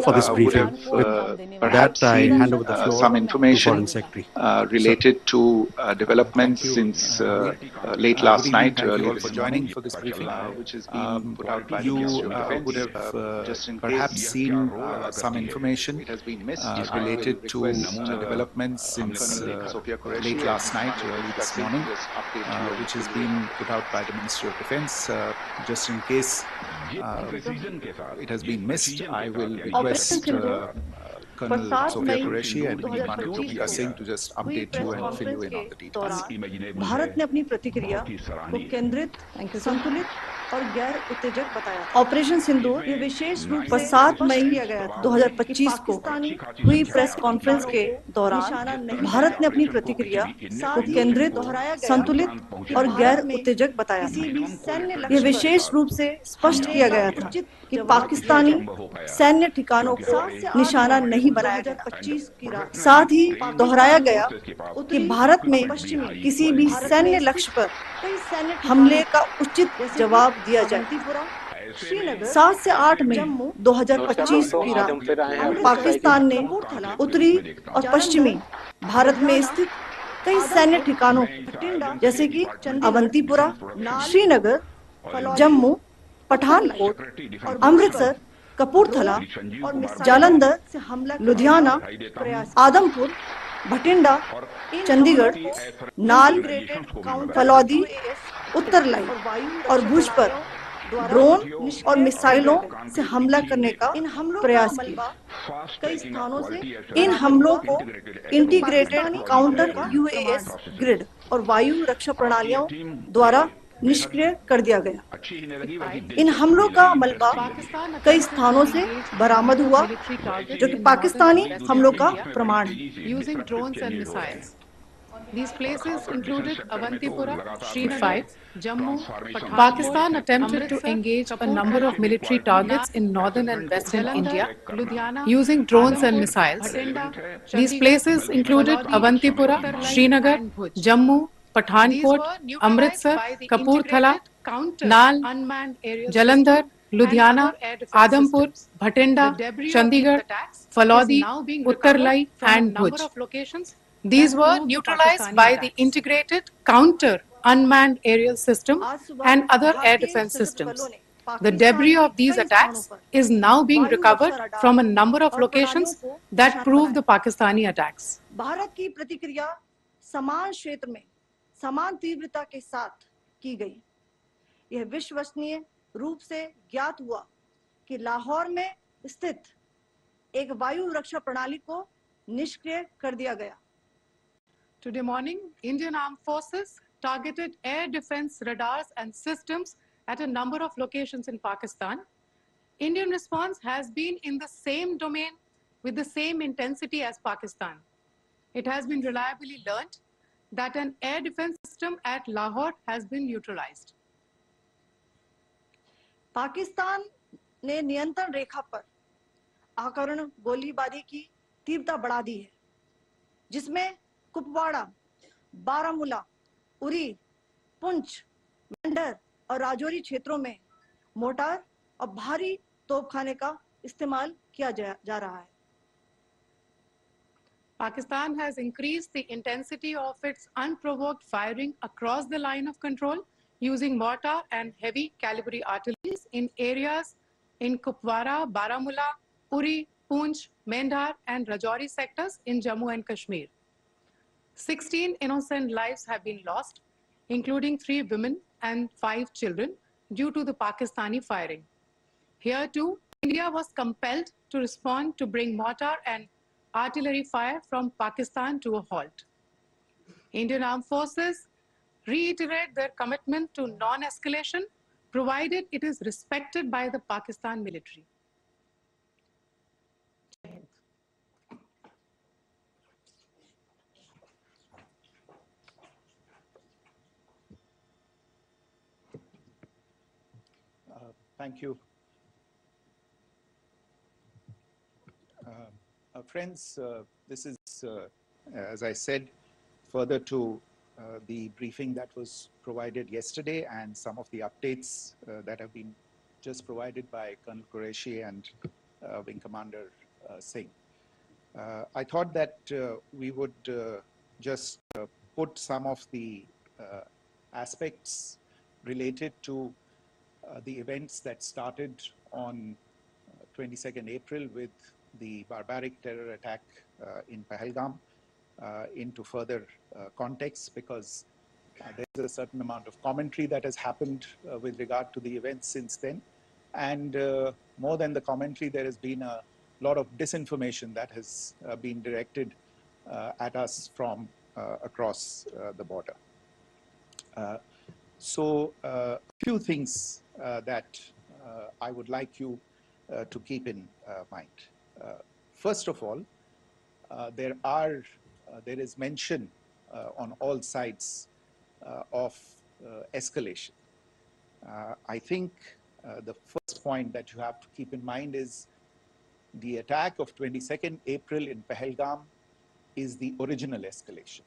for this briefing. With that, I hand over the floor some to information Foreign Secretary. related to developments since late last night, Thank you early all this for joining morning, for this briefing. which has been put out by the You Ministry of would Defense. have Just in perhaps case seen some information it has been missed, related to developments since late last night, early this morning, which has been put out by the Ministry of Defense. Just in case it has been missed, I will request Colonel Sophia Qureshi and Commander Jyotika Singh to just update you and fill you in on the details. Bharat ने अपनी प्रतिक्रिया को केंद्रित, संतुलित और गैर उत्तेजक बताया। ऑपरेशन सिंदूर ये विशेष रूप से 7 मई 2025 को हुई प्रेस कॉन्फ्रेंस के दौरान भारत ने अपनी प्रतिक्रिया को केंद्रित, संतुलित और गैर उत्तेजक बताया। यह विशेष रूप से स्पष्ट किया गया था कि पाकिस्तानी सैन्य ठिकानों को निशाना नहीं बनाया गया। साथ ही दोहराया गया कि भारत में किसी भी सैन्य लक्ष्य पर हमले का उचित जवाब दिया जाए। 7 से 8 मई 2025 की रात पाकिस्तान ने उत्तरी और पश्चिमी भारत में स्थित कई सैन्य ठिकानों जैसे कि अवंतीपुरा, श्रीनगर, जम्मू, पठानकोट, अमृतसर, कपूरथला, जालंधर, लुधियाना, आदमपुर, भटिंडा, चंडीगढ़, नाल, फलौदी, उत्तरलाई और भुज पर ड्रोन और मिसाइलों से हमला करने का प्रयास किया। कई स्थानों से इन हमलों को इंटीग्रेटेड काउंटर यूएएस ग्रिड और वायु रक्षा प्रणालियों द्वारा निष्क्रिय कर दिया गया। इन हमलों का मलबा कई स्थानों से बरामद हुआ, जो कि पाकिस्तानी हमलों का प्रमाण है। These places included Avantipura, Srinagar, Jammu. Pakistan attempted to engage a number of military targets in northern and western India using drones and missiles. These places included Avantipura, Srinagar, Jammu, Pathankot, Amritsar, Kapurthala, Nal, Jalandhar, Ludhiana, Adampur, Bhatinda, Chandigarh, Falodi, Uttarlai and Bhuj. These were neutralized by the integrated counter unmanned aerial system and other air defense systems. The debris of these attacks is now being recovered from a number of locations that prove the Pakistani attacks. Bharat की प्रतिक्रिया समान क्षेत्र में समान तीव्रता के साथ की गई। यह विश्वसनीय रूप से ज्ञात हुआ कि लाहौर में स्थित एक वायु रक्षा प्रणाली को निष्क्रिय कर दिया गया। Today morning, Indian Armed Forces targeted air defense radars and systems at a number of locations in Pakistan. Indian response has been in the same domain with the same intensity as Pakistan. It has been reliably learnt that an air defense system at Lahore has been neutralized. Pakistan ने नियंत्रण रेखा पर आक्रमण गोलीबारी की तीव्रता बढ़ा दी है, जिसमें कुपवाड़ा, बारामूला, उरी, पुंछ, मेंढर और राजौरी क्षेत्रों में मोर्टार और भारी तोपखाने का इस्तेमाल किया जा रहा है। Pakistan has increased the intensity of its unprovoked firing across the line of control using mortar and heavy caliber artillery in areas in Kupwara, Baramulla, Uri, Poonch, Mendhar and Rajouri sectors in Jammu and Kashmir. 16 innocent lives have been lost, including 3 women and 5 children, due to the Pakistani firing. Here too, India was compelled to respond to bring mortar and artillery fire from Pakistan to a halt. Indian Armed Forces reiterate their commitment to non-escalation, provided it is respected by the Pakistan military. Thank you. Friends, this is, as I said, further to the briefing that was provided yesterday and some of the updates that have been just provided by Colonel Qureshi and Wing Commander Singh. I thought that we would just put some of the aspects related to the events that started on 22nd April with the barbaric terror attack in Pahalgam into further context, because there's a certain amount of commentary that has happened with regard to the events since then. And more than the commentary, there has been a lot of disinformation that has been directed at us from across the border. So a few things that I would like you to keep in mind. First of all, there is mention on all sides of escalation. I think the first point that you have to keep in mind is the attack of 22nd April in Pahalgam is the original escalation.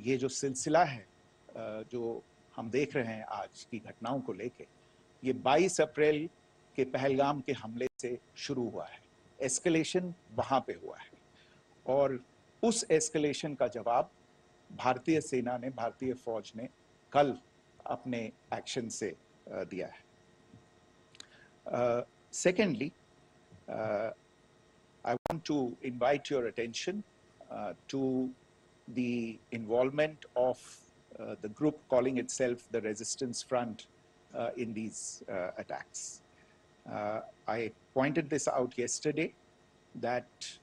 ये जो सिलसिला है जो हम देख रहे हैं आज की घटनाओं को लेके, ये 22 अप्रैल के पहलगाम के हमले से शुरू हुआ है. एस्केलेशन वहां पे हुआ है और उस एस्केलेशन का जवाब भारतीय सेना ने, भारतीय फौज ने कल अपने एक्शन से दिया है. Secondly, I want to invite your attention to the involvement of the group calling itself the Resistance Front in these attacks. I pointed this out yesterday that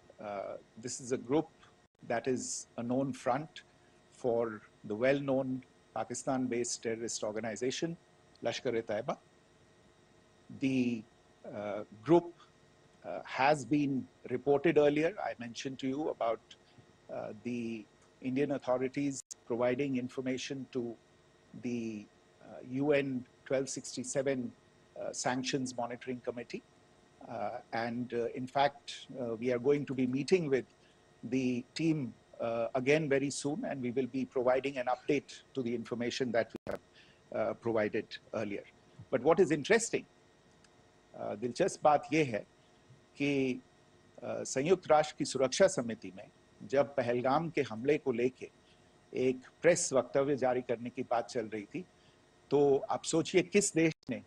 this is a group that is a known front for the well-known Pakistan-based terrorist organization, Lashkar-e-Taiba. The group has been reported earlier. I mentioned to you about the Indian authorities providing information to the UN 1267 Sanctions Monitoring Committee. And in fact, we are going to be meeting with the team again very soon, and we will be providing an update to the information that we have provided earlier. But what is interesting, दिलचस्प बात यह है कि संयुक्त राष्ट्र की सुरक्षा समिति में जब पहलगाम के हमले को लेके एक प्रेस वक्तव्य जारी करने की बात चल रही थी, तो आप सोचिए किस देश ने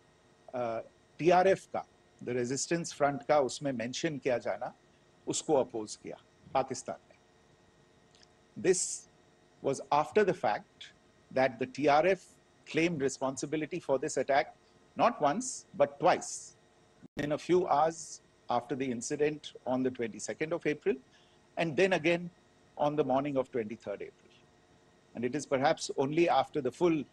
टीआरएफ का, द रेजिस्टेंस फ्रंट का उसमें मेंशन किया जाना, उसको अपोज किया, पाकिस्तान ने. This was after the fact that the TRF claimed responsibility for this attack not once but twice, in a few hours after the incident on the 22nd of April, and then again on the morning of 23rd April. And it is perhaps only after the full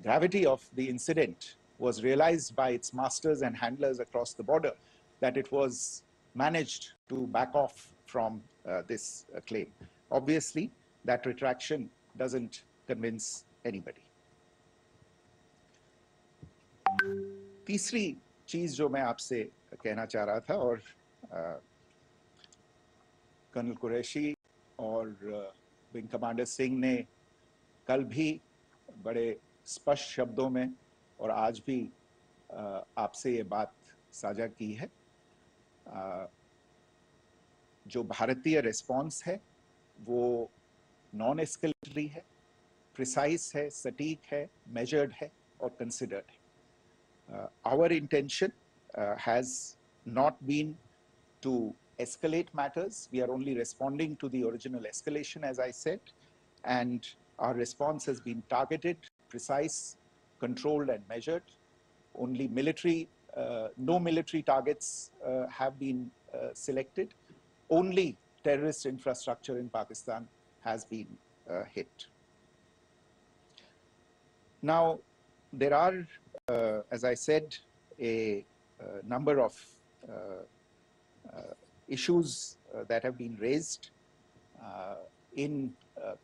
gravity of the incident was realized by its masters and handlers across the border that it was managed to back off from this claim. Obviously, that retraction doesn't convince anybody. तीसरी चीज जो मैं आपसे कहना चाह रहा था, और कर्नल कुरैशी और विंग कमांडर सिंह ने कल भी बड़े स्पष्ट शब्दों में और आज भी आपसे ये बात साझा की है. जो भारतीय रिस्पॉन्स है वो नॉन एस्केलेटरी है, प्रिसाइज है, सटीक है, मेजर्ड है और कंसिडर्ड है. Our intention has not been to escalate matters. We are only responding to the original escalation, as I said, and our response has been targeted, precise, controlled and measured. Only military, no military targets have been selected. Only terrorist infrastructure in Pakistan has been hit. Now, there are, as I said, a number of issues that have been raised in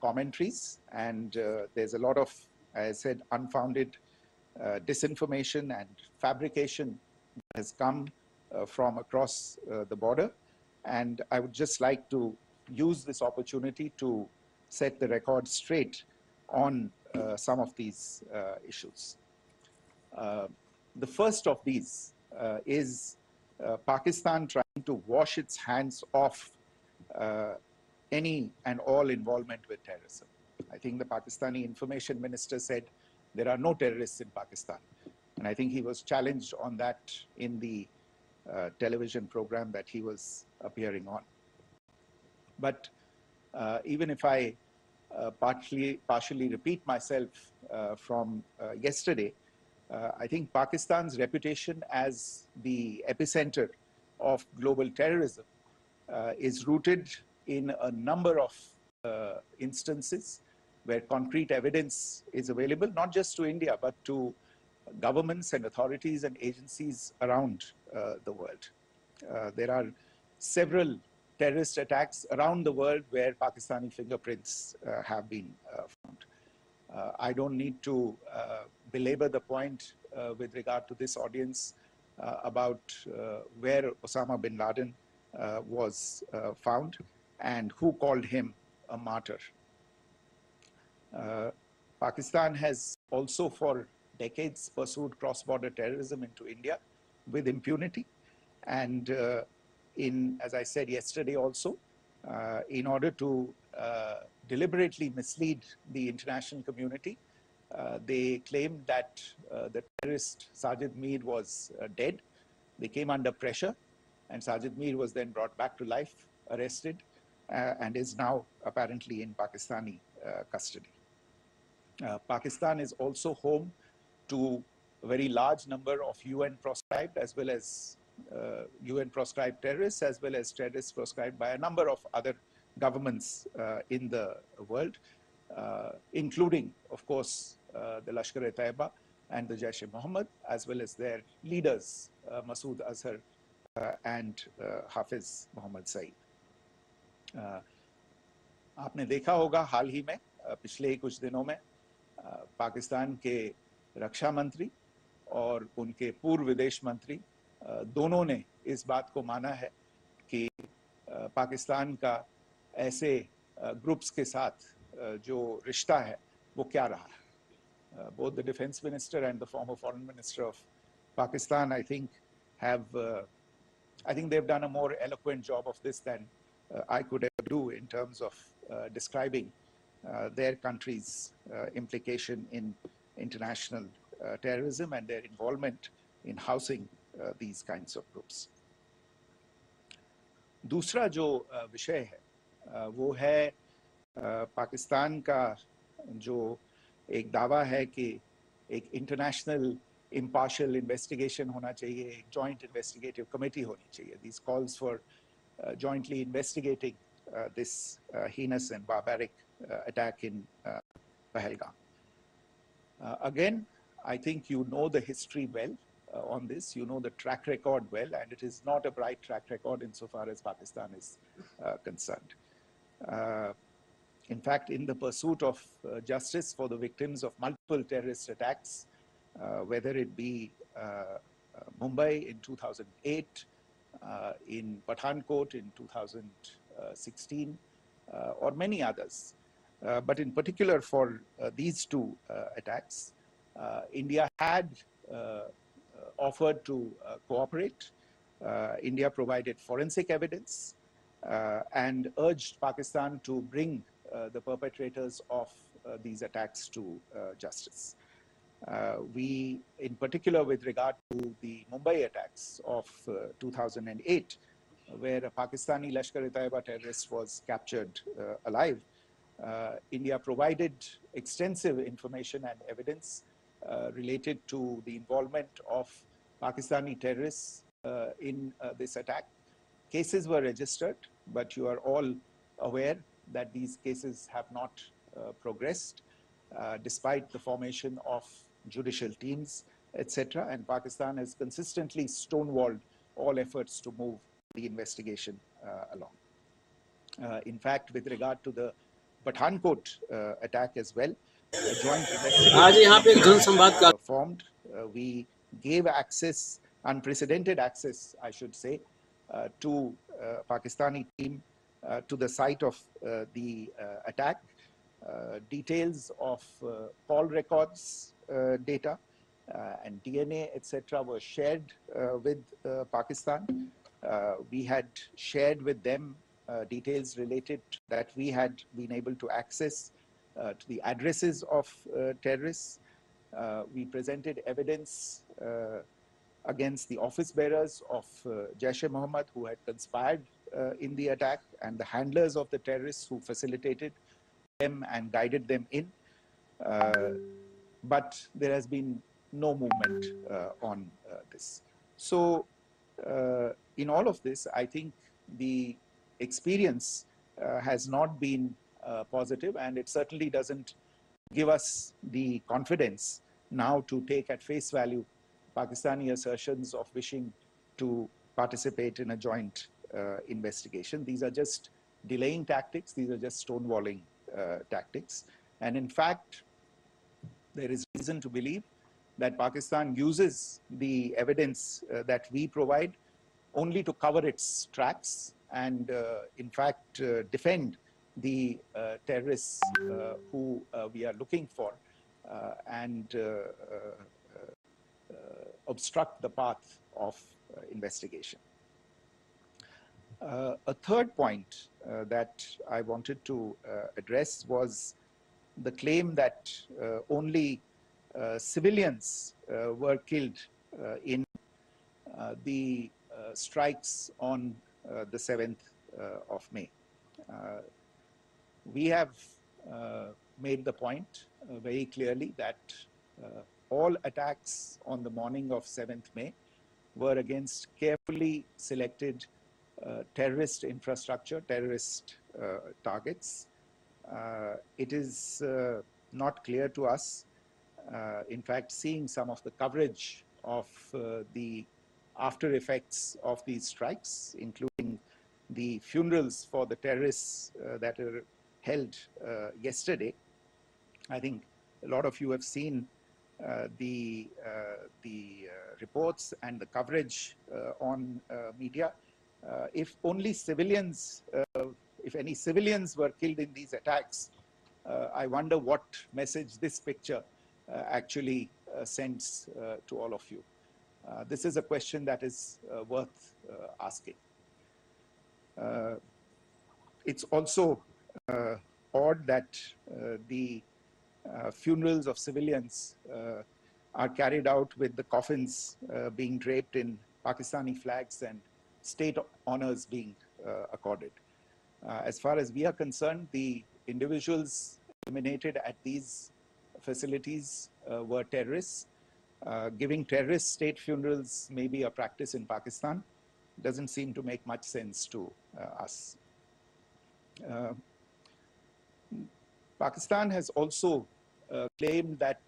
commentaries, and there's a lot of, as I said, unfounded disinformation and fabrication that has come from across the border. And I would just like to use this opportunity to set the record straight on some of these issues. The first of these is Pakistan trying to wash its hands off any and all involvement with terrorism. I think the Pakistani information minister said there are no terrorists in Pakistan. And I think he was challenged on that in the television program that he was appearing on. But even if I partially repeat myself from yesterday, I think Pakistan's reputation as the epicenter of global terrorism is rooted in a number of instances where concrete evidence is available, not just to India, but to governments and authorities and agencies around the world. There are several terrorist attacks around the world where Pakistani fingerprints have been found. I don't need to belabor the point with regard to this audience about where Osama bin Laden was found and who called him a martyr. Pakistan has also for decades pursued cross-border terrorism into India with impunity. And as I said yesterday also, in order to deliberately mislead the international community, they claimed that the terrorist Sajid Mir was dead. They came under pressure, and Sajid Mir was then brought back to life, arrested, and is now apparently in Pakistani custody. Pakistan is also home to a very large number of UN proscribed as well as UN proscribed terrorists, as well as terrorists proscribed by a number of other governments in the world, including, of course, the Lashkar-e-Taiba and the Jaish-e-Mohammed, as well as their leaders, Masood Azhar and Hafiz Mohammed Saeed. आपने देखा होगा हाल ही में पिछले कुछ दिनों में पाकिस्तान के रक्षा मंत्री और उनके पूर्व विदेश मंत्री दोनों ने इस बात को माना है कि पाकिस्तान का ऐसे ग्रुप्स के साथ जो रिश्ता है वो क्या रहा है. Both the defense minister and the former foreign minister of Pakistan, I think they've done a more eloquent job of this than I could ever do in terms of describing their country's implication in international terrorism and their involvement in housing these kinds of groups. दूसरा जो विषय है वो है पाकिस्तान का जो एक दावा है कि एक इंटरनेशनल impartial investigation होना चाहिए, एक joint investigative committee होनी चाहिए. These calls for jointly investigating this heinous and barbaric attack in Pahalgam. Again, I think you know the history well on this. You know the track record well, and it is not a bright track record insofar as Pakistan is concerned. In fact, in the pursuit of justice for the victims of multiple terrorist attacks, whether it be Mumbai in 2008, in Pathankot in 2016, or many others. But in particular for these two attacks, India had offered to cooperate. India provided forensic evidence and urged Pakistan to bring the perpetrators of these attacks to justice. We, in particular with regard to the Mumbai attacks of 2008, where a Pakistani Lashkar-e-Taiba terrorist was captured alive, India provided extensive information and evidence related to the involvement of Pakistani terrorists in this attack. Cases were registered, but you are all aware that these cases have not progressed despite the formation of judicial teams, etc. And Pakistan has consistently stonewalled all efforts to move the investigation along. In fact, with regard to the Pathankot attack as well, a joint investigation formed. We gave access, unprecedented access, I should say, to Pakistani team to the site of the attack. Details of call records data and DNA, etc., were shared with Pakistan. We had shared with them details related that we had been able to access to the addresses of terrorists. We presented evidence against the office bearers of Jaish-e-Mohammed who had conspired in the attack, and the handlers of the terrorists who facilitated them and guided them in. But there has been no movement on this. So in all of this, I think the experience has not been positive, and it certainly doesn't give us the confidence now to take at face value Pakistani assertions of wishing to participate in a joint investigation. These are just delaying tactics. These are just stonewalling tactics. And in fact, there is reason to believe that Pakistan uses the evidence that we provide only to cover its tracks and, in fact, defend the terrorists who we are looking for and obstruct the path of investigation. A third point that I wanted to address was the claim that only civilians were killed in the strikes on the 7th of May. We have made the point very clearly that all attacks on the morning of 7th May were against carefully selected terrorist infrastructure, terrorist targets. It is not clear to us, in fact, seeing some of the coverage of the after effects of these strikes, including the funerals for the terrorists that were held yesterday. I think a lot of you have seen the reports and the coverage on media. If only civilians, if any civilians were killed in these attacks, I wonder what message this picture actually sends to all of you. This is a question that is worth asking. It's also odd that the funerals of civilians are carried out with the coffins being draped in Pakistani flags and state honors being accorded. As far as we are concerned, the individuals eliminated at these facilities were terrorists. Giving terrorist state funerals may be a practice in Pakistan. Doesn't seem to make much sense to us. Pakistan has also claimed that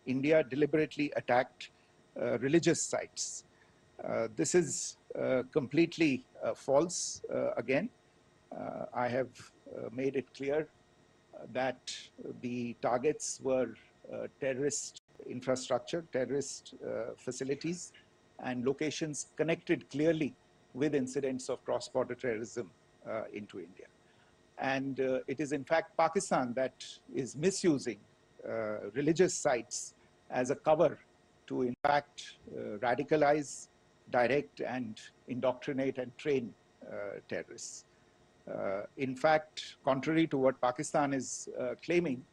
India deliberately attacked religious sites. This is completely false again. I have made it clear that the targets were terrorist infrastructure, terrorist facilities, and locations connected clearly with incidents of cross-border terrorism into India. And it is in fact Pakistan that is misusing religious sites as a cover to in fact radicalize, direct and indoctrinate and train terrorists. In fact, contrary to what Pakistan is claiming,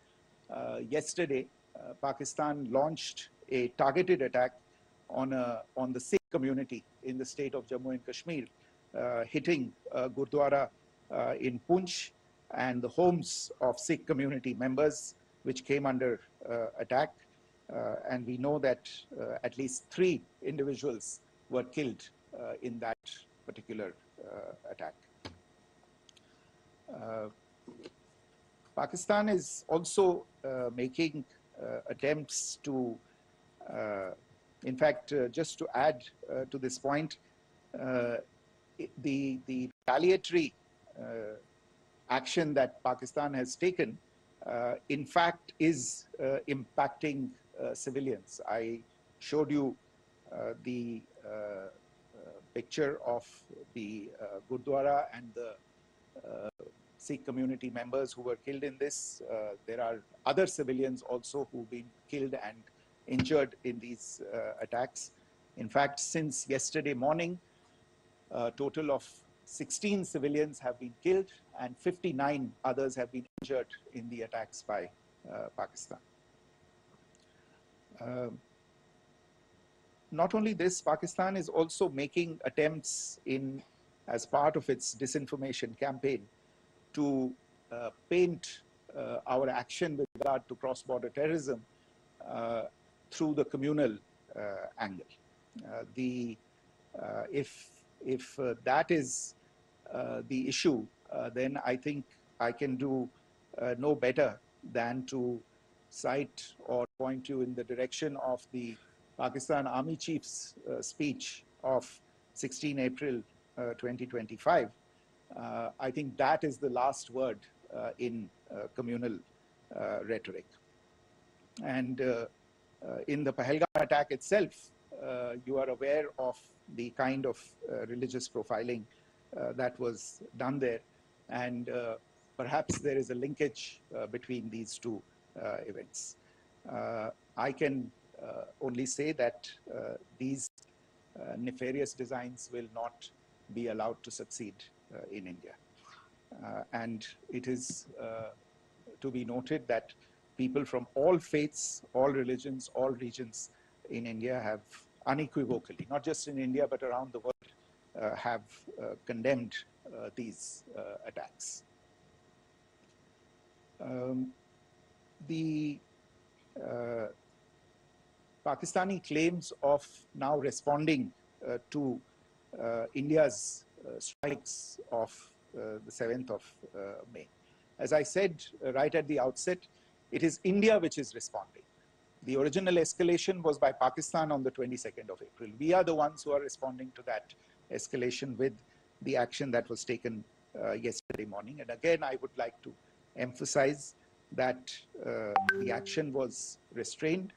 yesterday Pakistan launched a targeted attack on the Sikh community in the state of Jammu and Kashmir, hitting Gurdwara in Poonch and the homes of Sikh community members, which came under attack. And we know that at least 3 individuals were killed in that particular attack. Pakistan is also making attempts to, in fact, just to add to this point, the retaliatory action that Pakistan has taken, in fact, is impacting civilians. I showed you the picture of the Gurdwara and the Sikh community members who were killed in this. There are other civilians also who've been killed and injured in these attacks. In fact, since yesterday morning, a total of 16 civilians have been killed and 59 others have been injured in the attacks by Pakistan. Not only this, Pakistan is also making attempts as part of its disinformation campaign to paint our action with regard to cross-border terrorism through the communal angle. If that is the issue, then I think I can do no better than to cite or point you in the direction of the Pakistan Army Chief's speech of 16 April 2025. I think that is the last word in communal rhetoric. And in the Pahalgam attack itself, you are aware of the kind of religious profiling that was done there. And perhaps there is a linkage between these two events. I can only say that these nefarious designs will not be allowed to succeed in India. And it is to be noted that people from all faiths, all religions, all regions in India have unequivocally, not just in India, but around the world, have condemned these attacks. The Pakistani claims of now responding to India's strikes of the 7th of May. As I said right at the outset, it is India which is responding. The original escalation was by Pakistan on the 22nd of April. We are the ones who are responding to that escalation with the action that was taken yesterday morning. And again, I would like to emphasize that the action was restrained.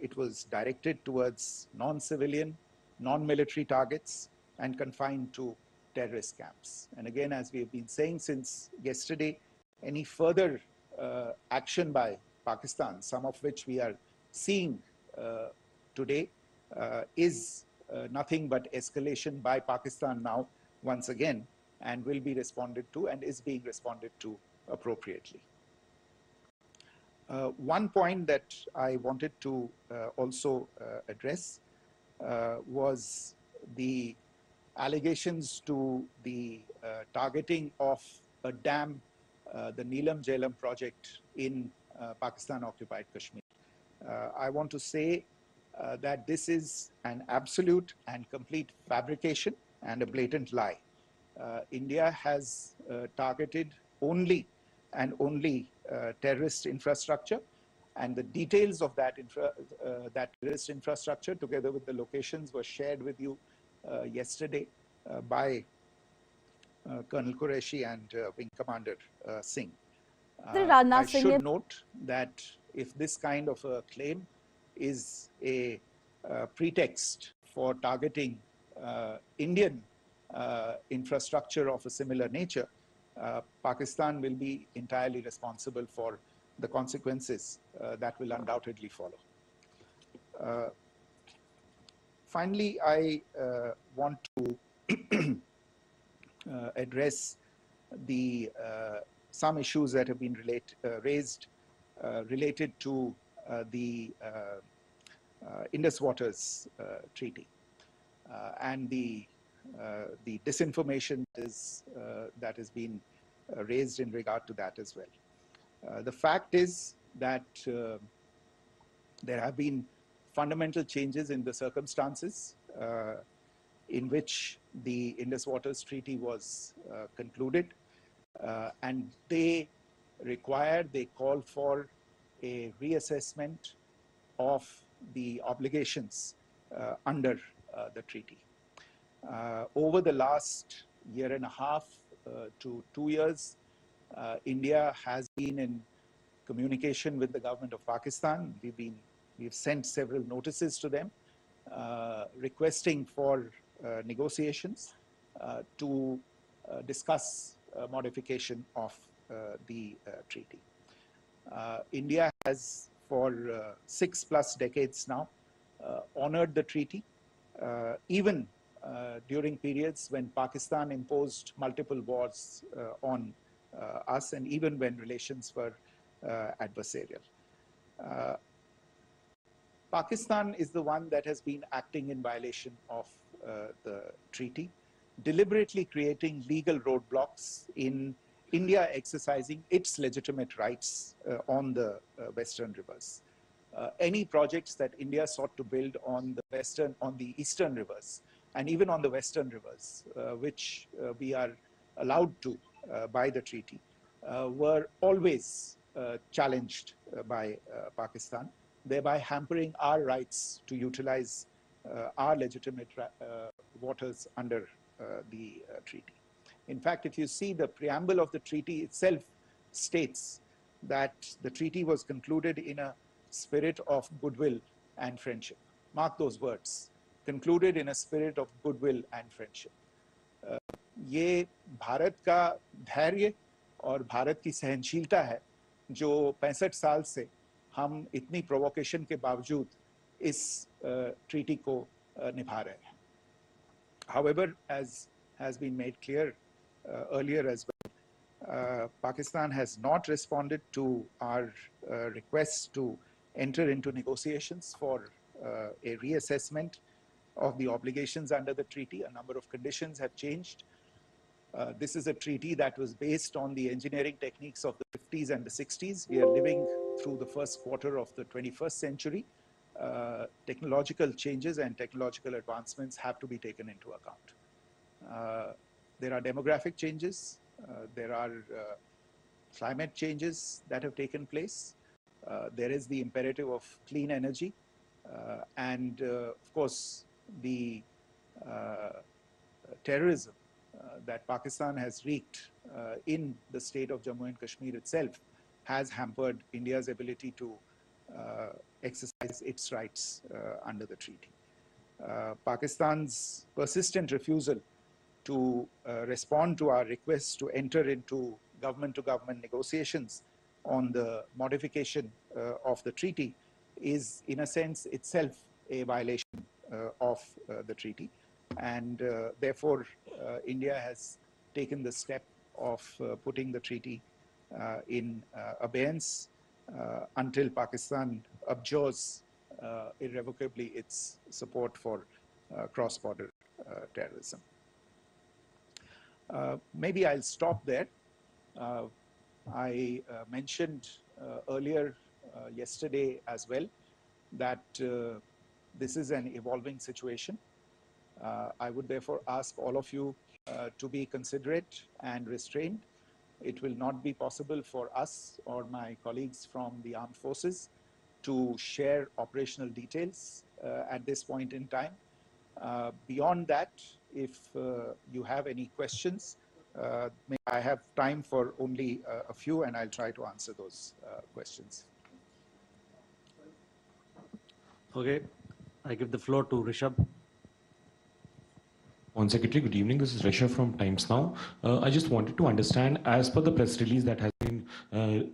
It was directed towards non-civilian, non-military targets and confined to terrorist camps. And again, as we have been saying since yesterday, any further action by Pakistan, some of which we are seeing today, is nothing but escalation by Pakistan now, once again, and will be responded to and is being responded to appropriately. One point that I wanted to also address was the allegations to the targeting of a dam, the Neelam Jhelum project in Pakistan-occupied Kashmir. I want to say that this is an absolute and complete fabrication and a blatant lie. India has targeted only and only terrorist infrastructure, and the details of that terrorist infrastructure, together with the locations, were shared with you yesterday by Colonel Qureshi and Wing Commander Singh. I should note that if this kind of a claim is a pretext for targeting Indian infrastructure of a similar nature, Pakistan will be entirely responsible for the consequences that will undoubtedly follow. Finally, I want to address some issues that have been raised related to the Indus Waters Treaty and the disinformation that has been raised in regard to that as well. The fact is that there have been fundamental changes in the circumstances in which the Indus Waters Treaty was concluded, and they call for a reassessment of the obligations under the treaty. Over the last year and a half to 2 years, India has been in communication with the government of Pakistan. We've sent several notices to them requesting for negotiations to discuss modification of the treaty. India has for 6+ decades now, honored the treaty, even during periods when Pakistan imposed multiple wars on us, and even when relations were adversarial. Pakistan is the one that has been acting in violation of the treaty, deliberately creating legal roadblocks in India exercising its legitimate rights on the Western rivers. Any projects that India sought to build on the Eastern rivers, and even on the Western rivers, which we are allowed to by the treaty, were always challenged by Pakistan, thereby hampering our rights to utilize our legitimate waters under the treaty. In fact, if you see, the preamble of the treaty itself states that the treaty was concluded in a spirit of goodwill and friendship. Mark those words, concluded in a spirit of goodwill and friendship. ये भारत का धैर्य और भारत की सहनशीलता है जो 65 साल से हम इतनी प्रोवोकेशन के बावजूद इस ट्रीटी को निभा रहे हैं. However, as has been made clear earlier as well, Pakistan has not responded to our requests to enter into negotiations for a reassessment of the obligations under the treaty. A number of conditions have changed. This is a treaty that was based on the engineering techniques of the 50s and the 60s. We are living through the first quarter of the 21st century. Technological changes and technological advancements have to be taken into account. There are demographic changes. There are climate changes that have taken place. There is the imperative of clean energy. And of course, the terrorism that Pakistan has wreaked in the state of Jammu and Kashmir itself has hampered India's ability to exercise its rights under the treaty. Pakistan's persistent refusal to respond to our requests to enter into government-to-government negotiations on the modification of the treaty is, in a sense, itself a violation of the treaty. And therefore, India has taken the step of putting the treaty in abeyance until Pakistan abjures irrevocably its support for cross-border terrorism. Maybe I'll stop there. I mentioned earlier yesterday as well that this is an evolving situation. I would therefore ask all of you to be considerate and restrained. It will not be possible for us or my colleagues from the armed forces to share operational details at this point in time. Beyond that, if you have any questions, I have time for only a few, and I'll try to answer those questions. Okay, I give the floor to Rishabh. On Secretary, good evening. This is Rishabh from Times Now. I just wanted to understand, as per the press release that has been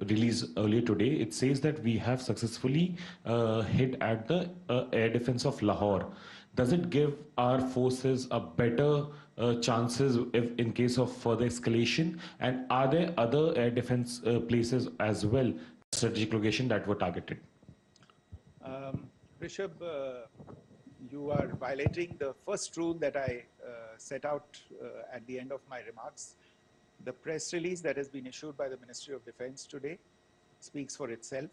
released earlier today, it says that we have successfully hit at the air defense of Lahore. Does it give our forces a better chances if in case of further escalation? And are there other air defense places as well, strategic location that were targeted? Rishabh, you are violating the first rule that I set out at the end of my remarks. The press release that has been issued by the Ministry of Defense today speaks for itself.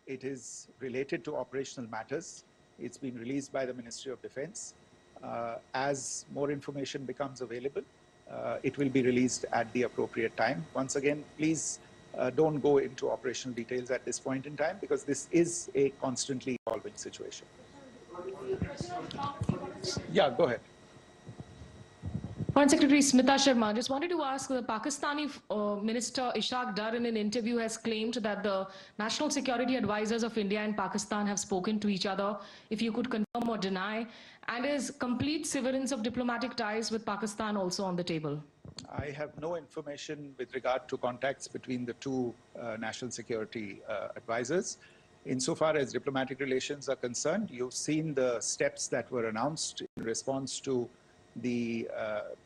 It is related to operational matters. It's been released by the Ministry of Defense. As more information becomes available, it will be released at the appropriate time. Once again, please don't go into operational details at this point in time, because this is a constantly evolving situation. Yeah, go ahead. Foreign Secretary Smita Sharma, just wanted to ask, the Pakistani Minister Ishaq Dar in an interview has claimed that the national security advisors of India and Pakistan have spoken to each other. If you could confirm or deny, and is complete severance of diplomatic ties with Pakistan also on the table? I have no information with regard to contacts between the two national security advisors. Insofar as diplomatic relations are concerned, you've seen the steps that were announced in response to the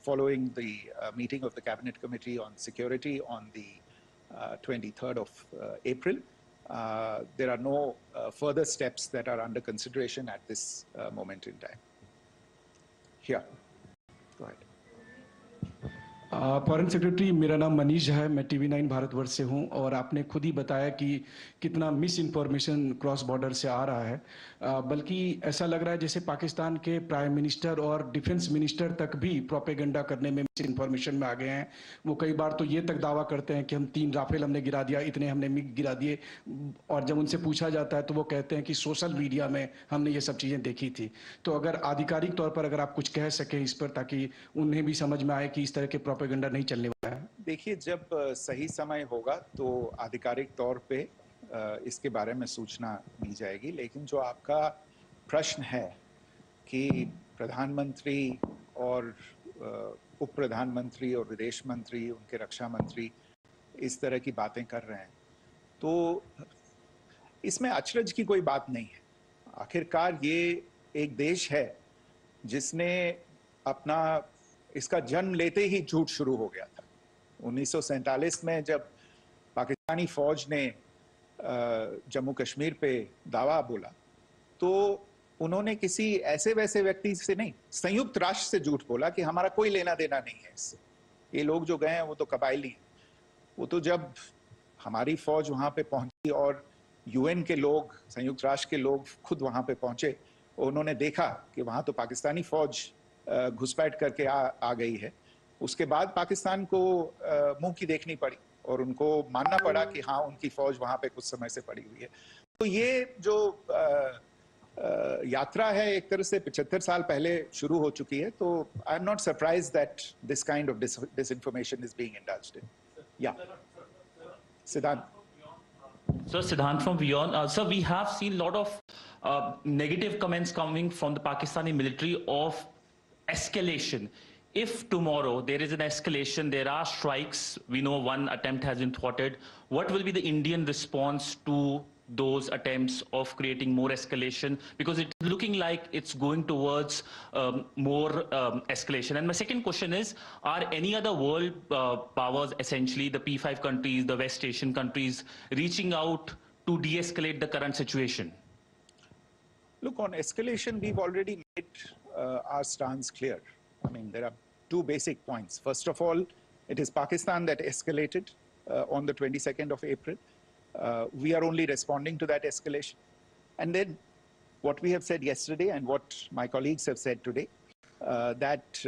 following the meeting of the Cabinet Committee on Security on the 23rd of April. There are no further steps that are under consideration at this moment in time. Here, go ahead. Foreign secretary, मेरा नाम मनीष है, मैं TV9 Bharatvarsh से हूं और आपने खुद ही बताया कि कितना मिस इन्फॉर्मेशन क्रॉस बॉर्डर से आ रहा है, बल्कि ऐसा लग रहा है जैसे पाकिस्तान के प्राइम मिनिस्टर और डिफेंस मिनिस्टर तक भी प्रोपेगेंडा करने में मिस इन्फॉर्मेशन में आ गए हैं। वो कई बार तो ये तक दावा करते हैं कि हम 3 राफेल हमने गिरा दिया, इतने हमने मिग गिरा दिए, और जब उनसे पूछा जाता है तो वो कहते हैं कि सोशल मीडिया में हमने ये सब चीज़ें देखी थी। तो अगर आधिकारिक तौर पर अगर आप कुछ कह सकें इस पर, ताकि उन्हें भी समझ में आए कि इस तरह के प्रोपेगेंडा नहीं चलने वाला है। देखिए, जब सही समय होगा तो आधिकारिक तौर पे इसके बारे में सूचना दी जाएगी, लेकिन जो आपका प्रश्न है कि प्रधानमंत्री और उप प्रधानमंत्री और विदेश मंत्री, उनके रक्षा मंत्री इस तरह की बातें कर रहे हैं, तो इसमें अचरज की कोई बात नहीं है। आखिरकार ये एक देश है जिसने अपना इसका जन्म लेते ही झूठ शुरू हो गया था। 1947 में जब पाकिस्तानी फौज ने जम्मू कश्मीर पे दावा बोला, तो उन्होंने किसी ऐसे वैसे व्यक्ति से नहीं, संयुक्त राष्ट्र से झूठ बोला कि हमारा कोई लेना देना नहीं है इससे, ये लोग जो गए हैं वो तो कबायली हैं। वो तो जब हमारी फौज वहाँ पे पहुंची और UN के लोग, संयुक्त राष्ट्र के लोग खुद वहाँ पे पहुंचे, उन्होंने देखा कि वहाँ तो पाकिस्तानी फौज घुसपैठ करके आ गई है, उसके बाद पाकिस्तान को मुंह की देखनी पड़ी और उनको मानना पड़ा कि हाँ, उनकी फौज वहाँ पे कुछ समय से पड़ी हुई है। तो ये जो यात्रा है एक तरह से 75 साल पहले शुरू हो चुकी है, तो I am not surprised that this kind of disinformation is being indulged in. Yeah. Siddhant. So Siddhant from Beyond. Sir, we have seen a lot of negative comments coming from the Pakistani military of escalation. If tomorrow there is an escalation, there are strikes, we know one attempt has been thwarted, what will be the Indian response to those attempts of creating more escalation? Because it's looking like it's going towards more escalation. And my second question is, are any other world powers, essentially the P5 countries, the West Asian countries, reaching out to de-escalate the current situation? Look, on escalation, we've already made our stance clear. I mean, there are two basic points. First of all, it is Pakistan that escalated on the 22nd of April. We are only responding to that escalation. And then what we have said yesterday and what my colleagues have said today, that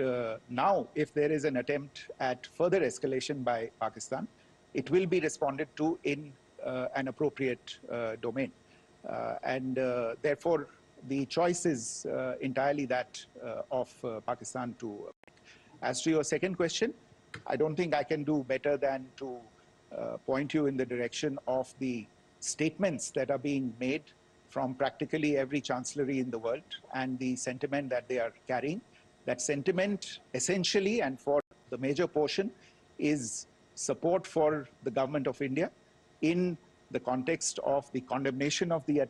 now if there is an attempt at further escalation by Pakistan, it will be responded to in an appropriate domain. Therefore, the choice is entirely that of Pakistan to make. As to your second question, I don't think I can do better than to point you in the direction of the statements that are being made from practically every chancellery in the world and the sentiment that they are carrying. That sentiment essentially, and for the major portion, is support for the government of India in the context of the condemnation of the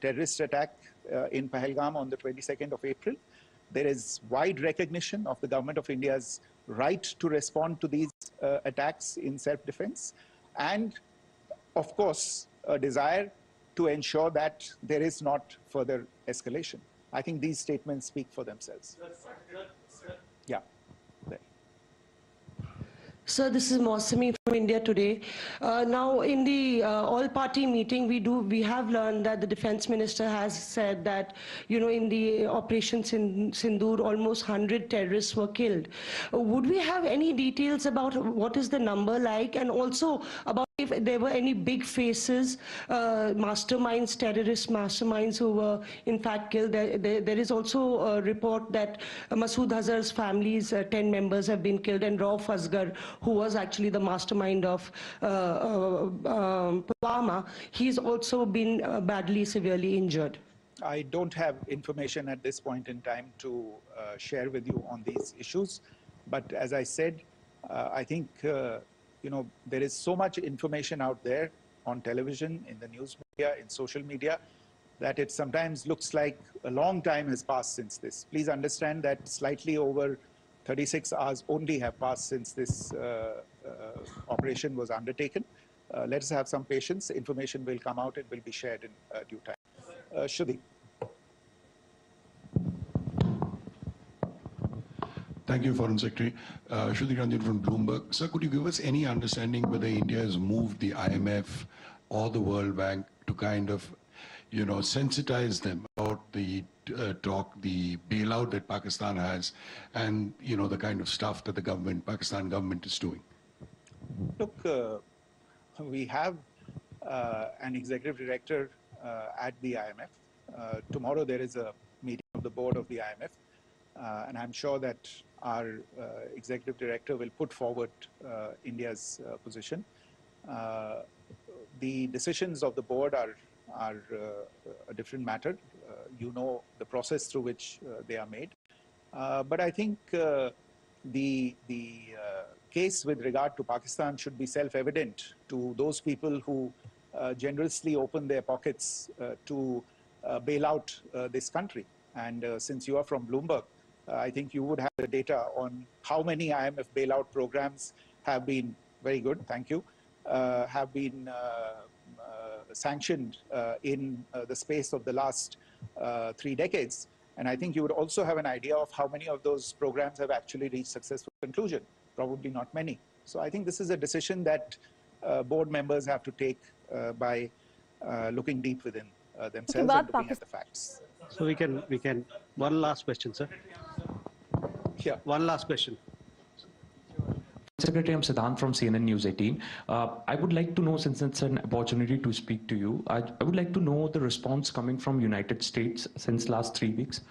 terrorist attack in Pahalgam on the 22nd of April. There is wide recognition of the government of India's right to respond to these attacks in self-defense, and of course a desire to ensure that there is not further escalation. I think these statements speak for themselves. Yeah. Sir, this is Mausami from India Today. Now, in the all-party meeting, we have learned that the defense minister has said that, you know, in the operations in Sindoor, almost 100 terrorists were killed. Would we have any details about what is the number like, and also about if there were any big faces, masterminds, terrorist masterminds who were in fact killed? There is also a report that Masood Azhar's family's 10 members have been killed, and Rauf Asghar, who was actually the mastermind of Pulwama, he's also been badly, severely injured. I don't have information at this point in time to share with you on these issues. But as I said, I think, there is so much information out there on television, in the news media, in social media, that it sometimes looks like a long time has passed since this. Please understand that slightly over 36 hours only have passed since this operation was undertaken. Let us have some patience. Information will come out and will be shared in due time. Shruti. Thank you, Foreign Secretary. Shruti Ranjan from Bloomberg. Sir, could you give us any understanding whether India has moved the IMF or the World Bank to kind of, sensitize them about the the bailout that Pakistan has and, the kind of stuff that the Pakistan government is doing? Look, we have an executive director at the IMF. Tomorrow there is a meeting of the board of the IMF, and I'm sure that our executive director will put forward India's position. The decisions of the board are a different matter. You know the process through which they are made. But I think the case with regard to Pakistan should be self-evident to those people who generously open their pockets to bail out this country. And since you are from Bloomberg, I think you would have the data on how many IMF bailout programs have been, very good, thank you, have been sanctioned in the space of the last 3 decades. And I think you would also have an idea of how many of those programs have actually reached successful conclusion. Probably not many. So I think this is a decision that board members have to take by looking deep within themselves and looking at the facts. So we can, one last question, sir. Yeah. One last question. Secretary, I'm Siddhant from CNN News 18. I would like to know, since it's an opportunity to speak to you, I would like to know the response coming from United States since last 3 weeks.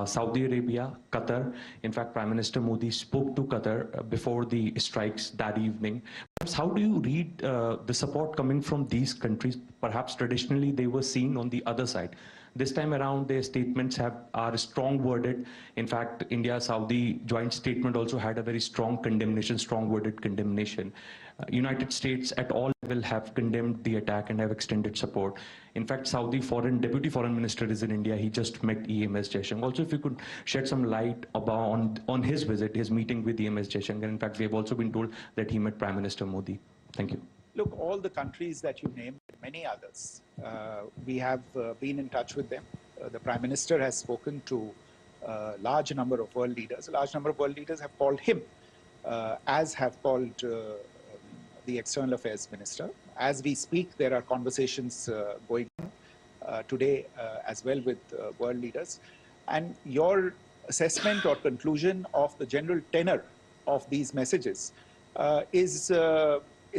Saudi Arabia, Qatar. In fact, Prime Minister Modi spoke to Qatar before the strikes that evening. Perhaps how do you read the support coming from these countries? Perhaps traditionally they were seen on the other side. This time around, their statements are strong worded. In fact, India-Saudi joint statement also had a very strong condemnation, strong worded condemnation. United States at all levels have condemned the attack and have extended support. In fact, Saudi Deputy Foreign Minister is in India. He just met EMS Jaishankar. Also, if you could shed some light about on his visit, his meeting with EMS Jaishankar. In fact, we have also been told that he met Prime Minister Modi. Thank you. Look, all the countries that you named, many others, we have been in touch with them. The Prime Minister has spoken to a large number of world leaders. A large number of world leaders have called him, as have called the External Affairs Minister. As we speak, there are conversations going on today as well with world leaders. And your assessment or conclusion of the general tenor of these messages is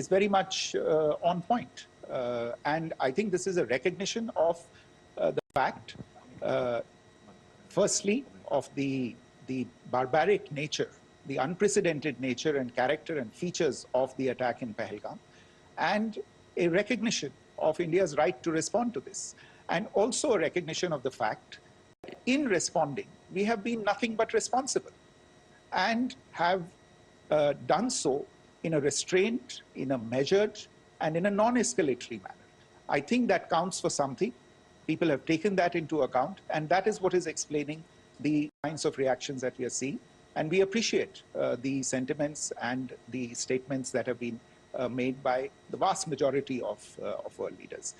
very much on point. And I think this is a recognition of the fact, firstly, of the barbaric nature, the unprecedented nature and character and features of the attack in Pahalgam, and a recognition of India's right to respond to this. And also a recognition of the fact, in responding, we have been nothing but responsible and have done so in a restrained, in a measured, and in a non-escalatory manner. I think that counts for something. People have taken that into account, and that is what is explaining the kinds of reactions that we are seeing. And we appreciate the sentiments and the statements that have been made by the vast majority of world leaders.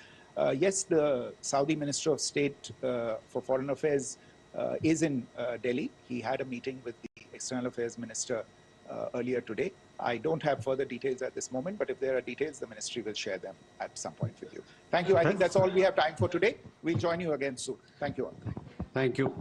Yes, the Saudi Minister of State for Foreign Affairs is in Delhi. He had a meeting with the External Affairs Minister earlier today. I don't have further details at this moment, but if there are details, the ministry will share them at some point with you. Thank you. I think that's all we have time for today. We'll join you again soon. Thank you all. Thank you.